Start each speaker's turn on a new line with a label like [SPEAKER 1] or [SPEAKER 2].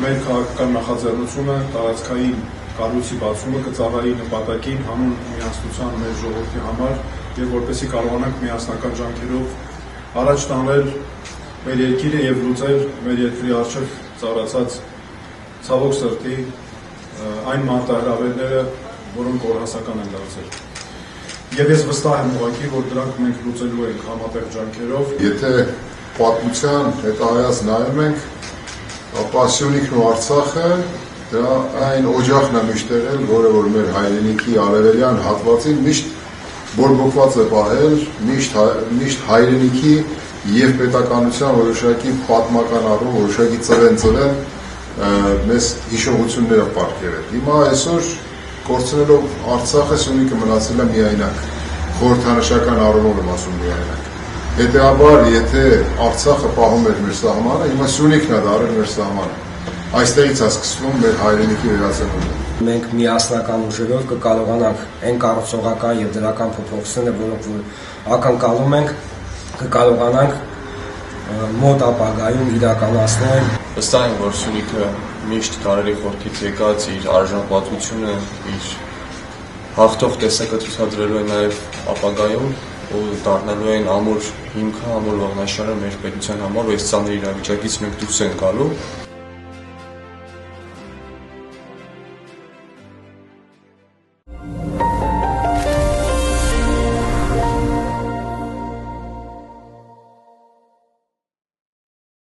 [SPEAKER 1] մեր քաղաքական նախաձեռնությունը տարածքային կառույցի բացումը կծառայի նպատակին հանուն միասնության մեր ժողովրդի համար եւ որպեսզի կարողանանք միասնական ջանքերով առաջ տանել մեր երկիրը եւ լուծել մեր երկրի առջեւ ծառացած ցավոք սրտի այն մարտահրավերները, որոնք օրհասական են դարձել։ Եվ ես վստահ եմ ուղղակի, որ դրանք մենք լուծելու ենք համատեղ ջանքերով։
[SPEAKER 2] Եթե պատմության հետահայաց նայում ենք, ապա Սյունիքն ու Արցախը դա այն օջախն է միշտ եղել, որը որ մեր հայրենիքի արևելյան հատվածին միշտ բորբոքված է պահել, միշտ հայրենիքի եւ պետականության որոշակի պատմական առում, որոշակի ծվեն մեզ հիշողություններով պարգևել։ Հիմա այսօր կորցնելով Արցախը, Սյունիքը մնացել է միայնակ, խորհրդանշական առումով եմ ասում միայնակ։ Հետևաբար, եթե Արցախը պահում էր մեր սահմանը, հիմա Սյունիքն է դարել մեր սահմանը։ Այստեղից է սկսվում մեր հայրենիքի վերածնունդը։
[SPEAKER 3] Մենք միասնական ուժերով կկարողանանք այն կառուցողական եւ դրական փոփոխությունները, որոնք ակնկալում ենք, կկարողանանք մոտ ապագայում իրականացնել։
[SPEAKER 4] Վստահ եմ, որ Սյունիքը միշտ դարերի խորքից եկած իր արժանապատվությունը, իր հաղթող տեսակը ցուցադրելու է նաեւ ապագայում ու դառնալու են ամուր հիմքը, ամուր ողնաշարը մեր պետության համար, ու այս ցաներ իրավիճակից մենք դուրս ենք գալու։